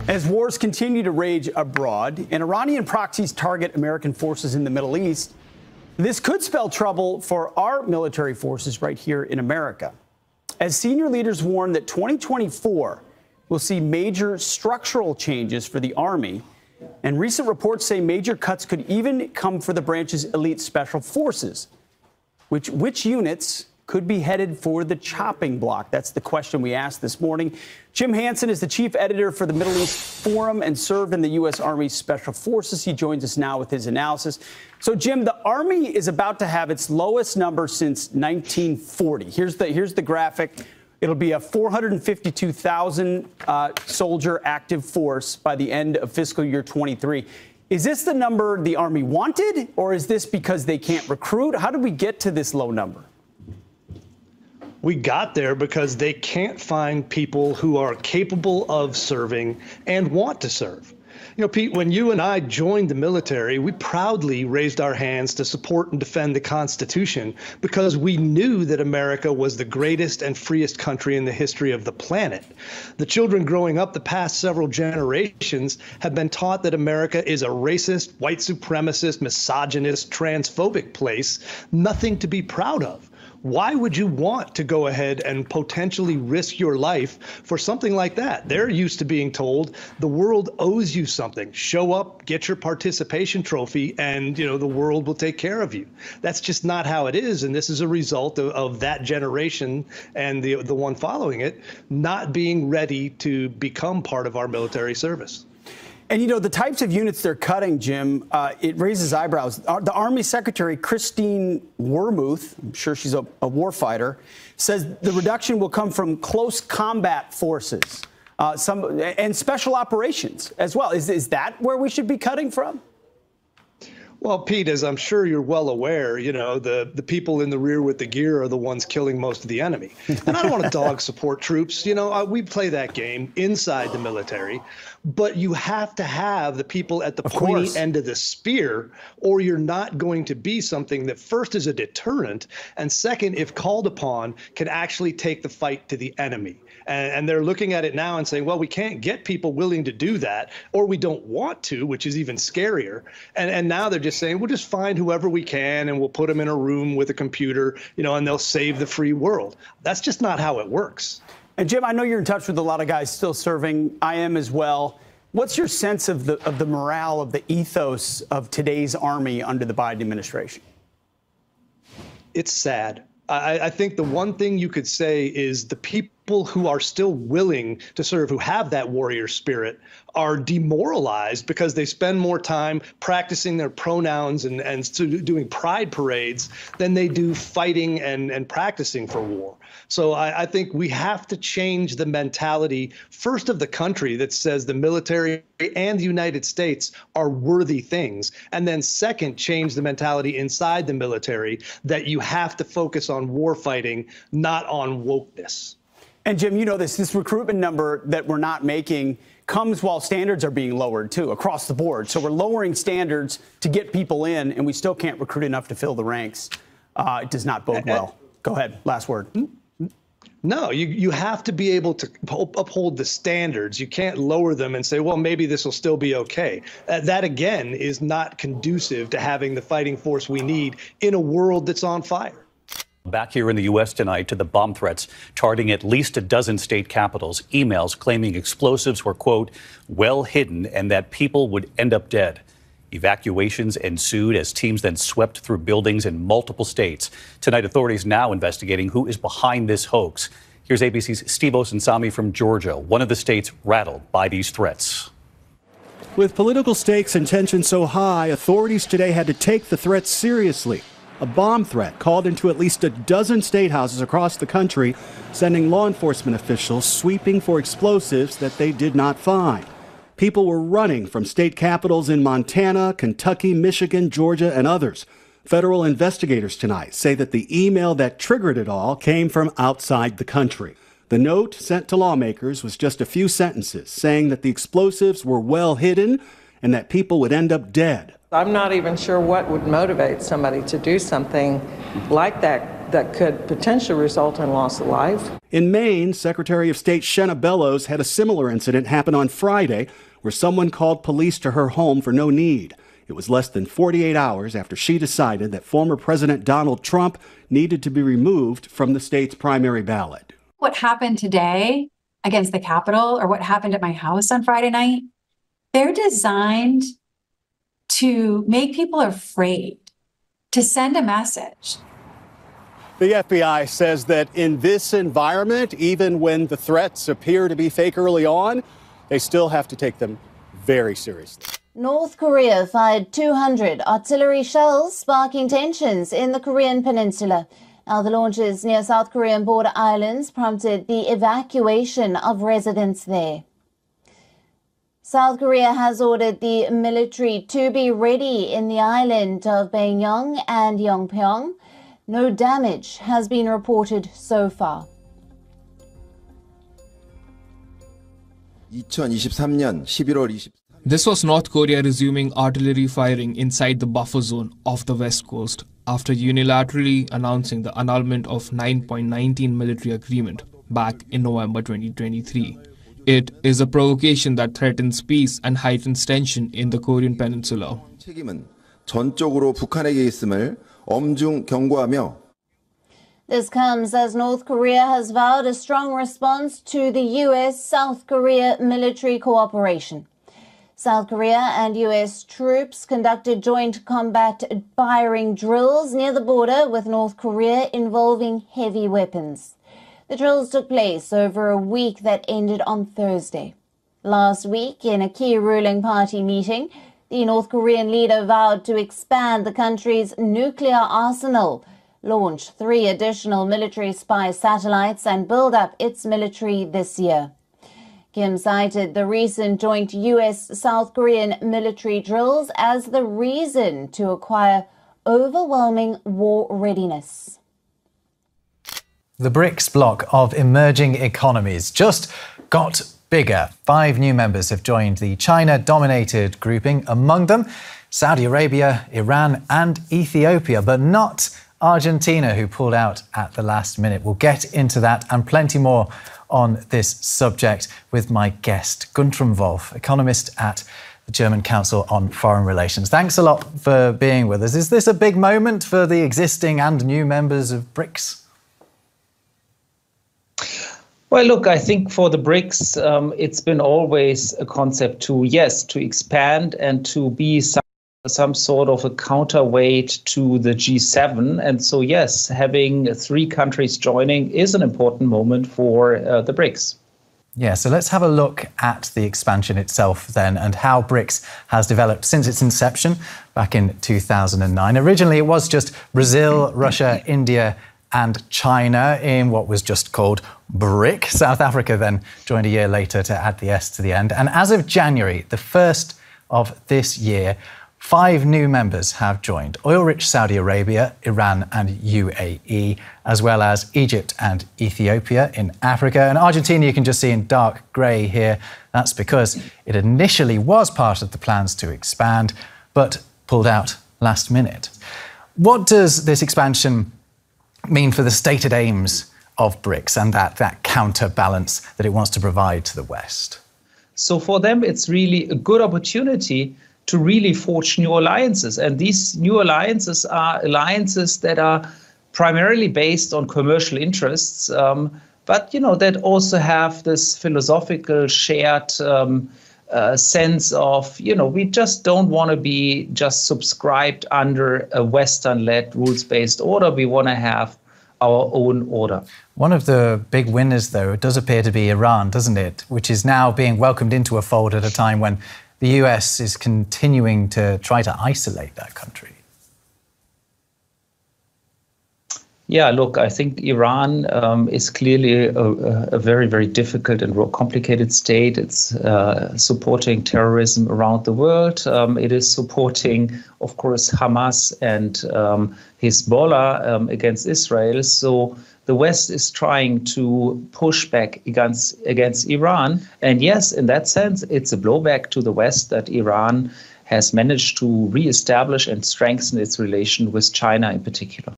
As wars continue to rage abroad and Iranian proxies target American forces in the Middle East, this could spell trouble for our military forces right here in America. As senior leaders warn that 2024 will see major structural changes for the Army, and recent reports say major cuts could even come for the branch's elite special forces. Which units could be headed for the chopping block? That's the question we asked this morning. Jim Hansen is the chief editor for the Middle East Forum and served in the U.S. Army Special Forces. He joins us now with his analysis. So, Jim, the Army is about to have its lowest number since 1940. Here's the graphic. It'll be a 452,000 soldier active force by the end of fiscal year 23. Is this the number the Army wanted, or is this because they can't recruit? How did we get to this low number? We got there because they can't find people who are capable of serving and want to serve. You know, Pete, when you and I joined the military, we proudly raised our hands to support and defend the Constitution because we knew that America was the greatest and freest country in the history of the planet. The children growing up the past several generations have been taught that America is a racist, white supremacist, misogynist, transphobic place, nothing to be proud of. Why would you want to go ahead and potentially risk your life for something like that? They're used to being told the world owes you something. Show up, get your participation trophy, and the world will take care of you. That's just not how it is, and this is a result of that generation and the one following it not being ready to become part of our military service. And, the types of units they're cutting, Jim, it raises eyebrows. The Army Secretary, Christine Wormuth, I'm sure she's a warfighter, says the reduction will come from close combat forces and special operations as well. Is that where we should be cutting from? Well, Pete, as I'm sure you're well aware, the people in the rear with the gear are the ones killing most of the enemy. And I don't want to dog support troops. We play that game inside the military. But you have to have the people at the pointy end of the spear, or you're not going to be something that first is a deterrent, and second, if called upon, can actually take the fight to the enemy. And they're looking at it now and saying, well, we can't get people willing to do that, or we don't want to, which is even scarier. And now they're just saying, we'll just find whoever we can and we'll put them in a room with a computer, and they'll save the free world. That's just not how it works. And Jim, I know you're in touch with a lot of guys still serving. I am as well. What's your sense of the morale, of the ethos of today's Army under the Biden administration? It's sad. I think the one thing you could say is the people who are still willing to serve, who have that warrior spirit, are demoralized because they spend more time practicing their pronouns and doing pride parades than they do fighting and practicing for war. So I think we have to change the mentality, first of the country, that says the military and the United States are worthy things. And then second, change the mentality inside the military that you have to focus on war fighting, not on wokeness. And Jim, this recruitment number that we're not making comes while standards are being lowered, too, across the board. So we're lowering standards to get people in, and we still can't recruit enough to fill the ranks. It does not bode well. Go ahead. Last word. No, you have to be able to uphold the standards. You can't lower them and say, well, maybe this will still be OK. That, again, is not conducive to having the fighting force we need in a world that's on fire. Back here in the U.S. tonight to the bomb threats targeting at least a dozen state capitals, emails claiming explosives were, quote, well hidden and that people would end up dead. Evacuations ensued as teams then swept through buildings in multiple states. Tonight, authorities now investigating who is behind this hoax. Here's ABC's Steve Osunsami from Georgia, one of the states rattled by these threats. With political stakes and tension so high, authorities today had to take the threats seriously. A bomb threat called into at least a dozen state houses across the country, sending law enforcement officials sweeping for explosives that they did not find. People were running from state capitals in Montana, Kentucky, Michigan, Georgia, and others. Federal investigators tonight say that the email that triggered it all came from outside the country. The note sent to lawmakers was just a few sentences saying that the explosives were well hidden and that people would end up dead. I'm not even sure what would motivate somebody to do something like that that could potentially result in loss of life. In Maine, Secretary of State Shenna Bellows had a similar incident happen on Friday where someone called police to her home for no need. It was less than 48 hours after she decided that former President Donald Trump needed to be removed from the state's primary ballot. What happened today against the Capitol, or what happened at my house on Friday night, they're designed to make people afraid, to send a message. The FBI says that in this environment, even when the threats appear to be fake early on, they still have to take them very seriously. North Korea fired 200 artillery shells, sparking tensions in the Korean peninsula. Now, the launches near South Korean border islands prompted the evacuation of residents there. South Korea has ordered the military to be ready in the island of Baekhyun and Yeongpyeong. No damage has been reported so far. 2023년 11월 20. This was North Korea resuming artillery firing inside the buffer zone of the West Coast after unilaterally announcing the annulment of 9.19 military agreement back in November 2023. It is a provocation that threatens peace and heightens tension in the Korean peninsula. 책임은 전적으로 북한에게 있음을 엄중 경고하며 This comes as North Korea has vowed a strong response to the U.S.-South Korea military cooperation. South Korea and U.S. troops conducted joint combat firing drills near the border with North Korea involving heavy weapons. The drills took place over a week that ended on Thursday. Last week, in a key ruling party meeting, the North Korean leader vowed to expand the country's nuclear arsenal, launch 3 additional military spy satellites, and build up its military this year. Kim cited the recent joint U.S.-South Korean military drills as the reason to acquire overwhelming war readiness. The BRICS bloc of emerging economies just got bigger. 5 new members have joined the China-dominated grouping, among them Saudi Arabia, Iran and Ethiopia, but not Argentina, who pulled out at the last minute. We'll get into that and plenty more on this subject with my guest, Guntram Wolff, economist at the German Council on Foreign Relations. Thanks a lot for being with us. Is this a big moment for the existing and new members of BRICS? Well, look, I think for the BRICS, it's been always a concept to expand and to be some sort of a counterweight to the G7. And so, yes, having 3 countries joining is an important moment for the BRICS. Yeah, so let's have a look at the expansion itself then and how BRICS has developed since its inception back in 2009. Originally, it was just Brazil, Russia, India and China in what was just called BRIC. South Africa then joined a year later to add the S to the end. And as of January, the 1st of this year, 5 new members have joined: oil-rich Saudi Arabia, Iran and UAE, as well as Egypt and Ethiopia in Africa. And Argentina you can just see in dark grey here. That's because it initially was part of the plans to expand, but pulled out last minute. What does this expansion mean for the stated aims of BRICS and that counterbalance that it wants to provide to the West? So for them, it's really a good opportunity to really forge new alliances. And these new alliances are alliances that are primarily based on commercial interests, but, that also have this philosophical shared sense of, we just don't want to be just subscribed under a Western-led rules-based order. We want to have our own order. One of the big winners, though, does appear to be Iran, doesn't it? Which is now being welcomed into a fold at a time when the US is continuing to try to isolate that country. Yeah, look, I think Iran is clearly a very, very difficult and complicated state. It's supporting terrorism around the world. It is supporting, of course, Hamas and Hezbollah against Israel. So the West is trying to push back against Iran. And yes, in that sense, it's a blowback to the West that Iran has managed to reestablish and strengthen its relation with China in particular.